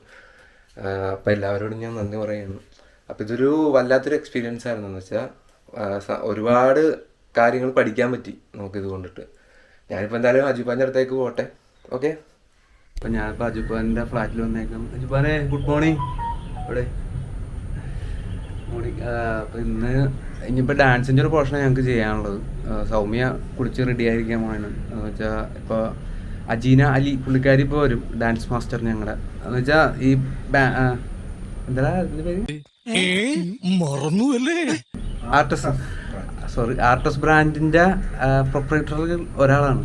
അപ്പോൾ എല്ലാവരോടും ഞാൻ നന്ദി പറയുന്നു. അപ്പോൾ ഇതൊരു വല്ലാത്തൊരു എക്സ്പീരിയൻസ് ആയിരുന്നു. എന്ന് വെച്ചാൽ ഒരുപാട് കാര്യങ്ങൾ പഠിക്കാൻ പറ്റി നമുക്കിത് കൊണ്ടിട്ട്. ഞാനിപ്പോൾ എന്തായാലും അജുപ്പാൻ്റെ അടുത്തേക്ക് പോട്ടെ. ഓക്കെ, അപ്പം ഞാനിപ്പോൾ അജുപ്പാൻ്റെ ഫ്ലാറ്റിൽ വന്നേക്കാം. അജുപ്പാനെ ഗുഡ് മോർണിംഗ്. ഇവിടെ മോർണിംഗ്. അപ്പോൾ ഇനിയിപ്പോൾ ഡാൻസിൻ്റെ ഒരു പോർഷനാണ് ഞങ്ങൾക്ക് ചെയ്യാനുള്ളത്. സൗമ്യ കുളിച്ച് റെഡി ആയിരിക്കാൻ പോകണം. എന്ന് വെച്ചാൽ ഇപ്പോൾ അജീന അലി പുള്ളിക്കാരി ഇപ്പോൾ വരും, ഡാൻസ് മാസ്റ്റർ ഞങ്ങളുടെ. എന്ന് വെച്ചാൽ ഈ എന്താ ഇതിൻ്റെ പേര്, ആർട്ടിസ്റ്റ് ബ്രാൻഡിൻ്റെ പ്രൊപ്പറേറ്ററിൽ ഒരാളാണ്.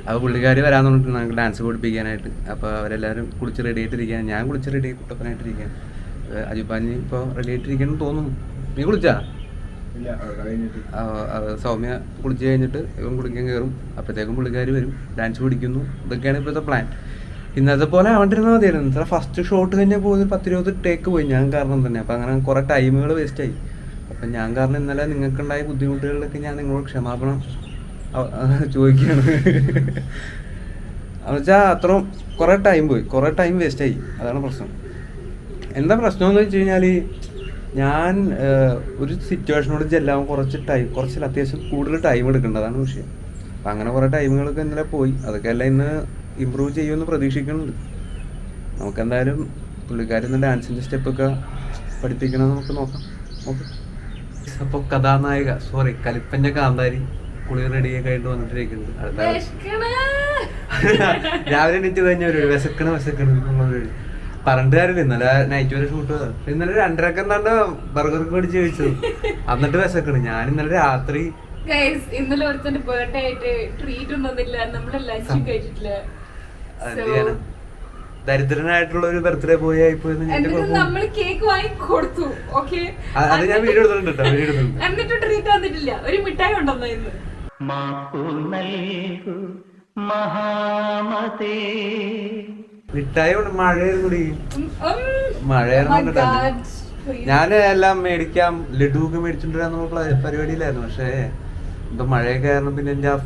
അപ്പോൾ പുള്ളിക്കാരി വരാമെന്ന് പറഞ്ഞിട്ട് ഞങ്ങൾക്ക് ഡാൻസ് പഠിപ്പിക്കാനായിട്ട്. അപ്പോൾ അവരെല്ലാവരും കുളിച്ച് റെഡി ആയിട്ടിരിക്കാൻ, ഞാൻ കുളിച്ച് റെഡി ആയി കുട്ടപ്പനായിട്ടിരിക്കാൻ. അജുപ്പാനി ഇപ്പോൾ റെഡി ആയിട്ടിരിക്കണം തോന്നുന്നു. നീ കുളിച്ചാ? സൗമ്യ കുളിച്ച് കഴിഞ്ഞിട്ട് ഇവൻ കുളിക്കാൻ കയറും. അപ്പോഴത്തേക്കും പുള്ളിക്കാരി വരും, ഡാൻസ് പഠിക്കുന്നു. ഇതൊക്കെയാണ് ഇപ്പോഴത്തെ പ്ലാൻ. ഇന്നത്തെ പോലെ ആവണ്ടിരുന്നാൽ മതിയായിരുന്നു. ഇത്ര ഫസ്റ്റ് ഷോട്ട് തന്നെ പോയി 10-20 ടേക്ക് പോയി ഞാൻ കാരണം തന്നെ. അപ്പോൾ അങ്ങനെ കുറേ ടൈമുകൾ വേസ്റ്റായി. അപ്പം ഞാൻ കാരണം ഇന്നലെ നിങ്ങൾക്കുണ്ടായ ബുദ്ധിമുട്ടുകളിലൊക്കെ ഞാൻ നിങ്ങളോട് ക്ഷമാപണം ചോദിക്കുകയാണ്. എന്നുവെച്ചാൽ അത്രയും കുറേ ടൈം പോയി, കുറേ ടൈം വേസ്റ്റായി. അതാണ് പ്രശ്നം. എന്താ പ്രശ്നം എന്ന് വെച്ച് കഴിഞ്ഞാൽ ഞാൻ ഒരു സിറ്റുവേഷനോട് ചെല്ലാൻ കുറച്ച് അത്യാവശ്യം കൂടുതൽ ടൈം എടുക്കേണ്ടത്, അതാണ് വിഷയം. അപ്പം അങ്ങനെ കുറേ ടൈമുകളൊക്കെ ഇന്നലെ പോയി. അതൊക്കെ എല്ലാം ഇന്ന് ഇമ്പ്രൂവ് ചെയ്യുമെന്ന് പ്രതീക്ഷിക്കുന്നുണ്ട്. നമുക്കെന്തായാലും പുള്ളിക്കാരിന്ന് ഡാൻസിൻ്റെ സ്റ്റെപ്പൊക്കെ പഠിപ്പിക്കണം, നമുക്ക് നോക്കാം. അപ്പോൾ കലിപ്പൻ്റെ കാന്താരി കുളി റെഡിയൊക്കെ ആയിട്ട് വന്നിട്ടിരിക്കുന്നുണ്ട്. അടുത്ത രാവിലെ എണീറ്റ് കഴിഞ്ഞാൽ ഒരു വിശക്കണ എന്നുള്ളൊരു പറഞ്ഞിട്ട് കാര്യമില്ല. ഇന്നലെ നൈറ്റ് വരെ ഷൂട്ട് ചെയ്തത്. ഇന്നലെ 2:30 എന്താണ്ട് ബർഗർക്ക് മേടിച്ച് കഴിച്ചത്, എന്നിട്ട് വിശക്കണ്. ഞാൻ ഇന്നലെ രാത്രി ഇന്നലെ ഒരുത്തന്റെ ബർത്ത്ഡേ ആയിട്ട് ട്രീറ്റ് ഒന്നുമില്ല, നമ്മള് ലഞ്ച് കഴിച്ചിട്ടില്ല. ദരിദ്രനായിട്ടുള്ള ഒരു ബർത്ത്ഡേ പോയി നമ്മള് കേക്ക് വാങ്ങി കൊടുത്തു. ഓക്കെ, അത് ഞാൻ വീഡിയോ എടുത്തിട്ടുണ്ട്. എന്നിട്ട് ട്രീറ്റ് തന്നിട്ടില്ല. ഒരു മിഠായി ഉണ്ടെന്നോ ഇന്ന്. മിഠായി മഴയായിരുന്നു. ഞാൻ എല്ലാം മേടിക്കാം, ലഡു ഒക്കെ മേടിച്ചിട്ടുണ്ടെന്നുള്ള പരിപാടിയിലായിരുന്നു. പക്ഷേ ഇപ്പൊ മഴയൊക്കെ കാരണം പിന്നെ എന്റെ ആ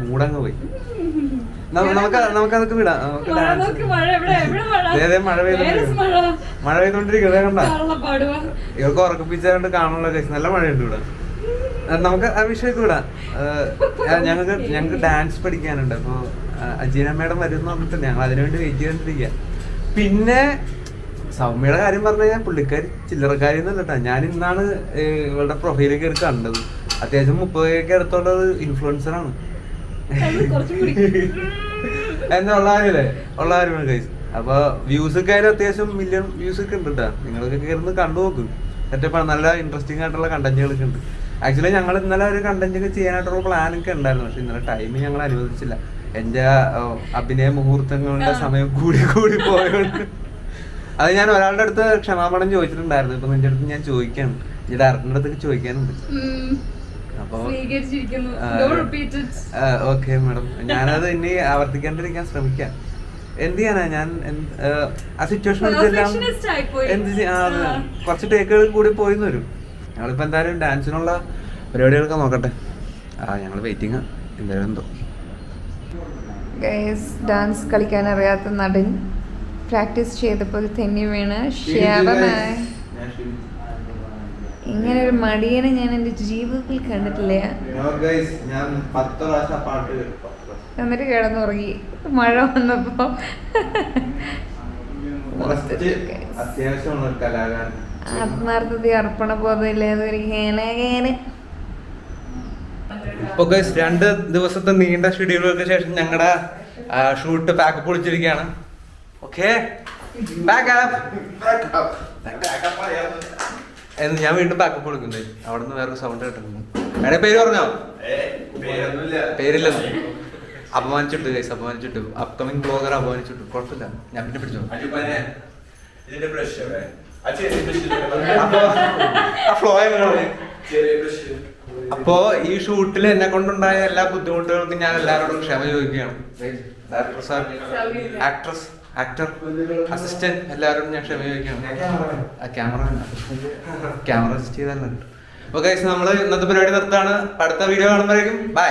മൂടങ്ങ് പോയി. നമുക്കതൊക്കെ വിടാം. മഴ പെയ്തോണ്ടിരിക്കുന്നത് കണ്ട ഇവർക്ക് ഉറക്കിപ്പിച്ചുകൊണ്ട് കാണുള്ള കേസ്. നല്ല മഴയുണ്ട് ഇവിടെ. നമുക്ക് ആ വിഷയമൊക്കെ വിടാം. ഞങ്ങൾക്ക് ഡാൻസ് പഠിക്കാനുണ്ട്. അപ്പോൾ അജീന മേഡം വരുമെന്ന് പറഞ്ഞിട്ടുണ്ട്. ഞങ്ങൾ അതിനുവേണ്ടി വെയിറ്റ് ചെയ്തോണ്ടിരിക്കുക. പിന്നെ സൗമ്യയുടെ കാര്യം പറഞ്ഞു കഴിഞ്ഞാൽ പുള്ളിക്കാരി ചില്ലറക്കാരി എന്നല്ല കേട്ടോ. ഞാൻ ഇന്നാണ് ഇവളുടെ പ്രൊഫൈലിൽ കയറി കണ്ടത്. അത്യാവശ്യം 30 അടുത്തുള്ളത് ഇൻഫ്ലുവൻസറാണ് എന്നുള്ള കാര്യമാണ് ഗൈസ്. അപ്പൊ വ്യൂസ് ഒക്കെ ആയാലും അത്യാവശ്യം മില്യൺ വ്യൂസ് ഒക്കെ ഉണ്ട് കേട്ടോ. നിങ്ങളൊക്കെ കയറുന്ന കണ്ടു നോക്കും. സെറ്റപ്പാണ്, നല്ല ഇൻട്രസ്റ്റിംഗ് ആയിട്ടുള്ള കണ്ടന്റുകളൊക്കെ ഉണ്ട്. ആക്ച്വലി ഞങ്ങൾ ഇന്നലെ ഒരു കണ്ടന്റ് ഒക്കെ ചെയ്യാനായിട്ടുള്ള പ്ലാനൊക്കെ ഉണ്ടായിരുന്നു, പക്ഷെ ഇന്നലെ ടൈം ഞങ്ങൾ അനുവദിച്ചില്ല. എൻ്റെ അഭിനയ മുഹൂർത്തങ്ങളുടെ സമയം കൂടി പോയതുകൊണ്ട് അത് ഞാൻ ഒരാളുടെ അടുത്ത് ക്ഷമാപണം ചോദിച്ചിട്ടുണ്ടായിരുന്നു. ഇപ്പൊ നിന്റെ അടുത്ത് ഞാൻ ചോദിക്കാണ്, ഈ ഡയറക്ടറിന്റെ അടുത്ത് ചോദിക്കാനുണ്ട്. അപ്പൊ ഓക്കെ മാഡം, ഞാനത് ഇനി ആവർത്തിക്കാണ്ടിരിക്കാൻ ശ്രമിക്കാം. എന്ത് ചെയ്യാനാ ഞാൻ ആ സിറ്റുവേഷൻ കുറച്ച് ടേക്കുകൾ കൂടി പോയിന്ന് വരും. ഞങ്ങളിപ്പോ എന്തായാലും ഡാൻസിനുള്ള പരിപാടികളൊക്കെ നോക്കട്ടെ. ഞങ്ങൾ വെയിറ്റിംഗ് എന്തായാലും എന്തോ. ഡാൻസ് കളിക്കാൻ അറിയാത്ത നടൻ പ്രാക്ടീസ് ചെയ്തപ്പോൾ തെന്നി വീണ് ക്ഷേമമായി. ഇങ്ങനെ ഒരു മടിയനെ ഞാൻ എൻ്റെ ജീവിതത്തിൽ കണ്ടിട്ടില്ല. എന്നിട്ട് കിടന്നുറങ്ങി മഴ വന്നപ്പോ. ആത്മാർത്ഥത അർപ്പണ ബോധമില്ലാതെ ഒരു ഹേനകേന. ഇപ്പൊ 2 ദിവസത്തെ നീണ്ട ഷെഡ്യൂളുകൾക്ക് ശേഷം ഞങ്ങളുടെ ഷൂട്ട് പാക്കപ്പ് പൊളിച്ചിരിക്കുകയാണ്. ഓക്കെ, എന്ന് ഞാൻ വീണ്ടും പാക്കപ്പ് കൊടുക്കുന്നത്. അവിടെ നിന്ന് വേറൊരു സൗണ്ട് കേട്ടിട്ടുണ്ട്. എവിടെ പേര് പറഞ്ഞോ? പേരില്ലെന്ന് അപമാനിച്ചിട്ട് ഗൈസ്, അപമാനിച്ചിട്ട് അപ്കമിങ് ബ്ലോഗർ അപമാനിച്ചിട്ട്. കുഴപ്പമില്ല, ഞാൻ പിന്നെ പിടിച്ചോ. അപ്പോ ഈ ഷൂട്ടിൽ എന്നെ കൊണ്ടുണ്ടായ എല്ലാ ബുദ്ധിമുട്ടുകൾക്കും ഞാൻ എല്ലാവരോടും ക്ഷമ ചോദിക്കുകയാണ്. ഡയറക്ടർ സാർ, ആക്ടർ, അസിസ്റ്റന്റ്, എല്ലാവരോടും ഞാൻ ക്ഷമ ചോദിക്കുകയാണ്. ക്യാമറ അസിസ്റ്റ് ചെയ്തല്ലോ. ഓക്കെ, നമ്മൾ ഇന്നത്തെ പരിപാടി നിർത്താണ്. അടുത്ത വീഡിയോ കാണുമ്പോഴേക്കും ബൈ.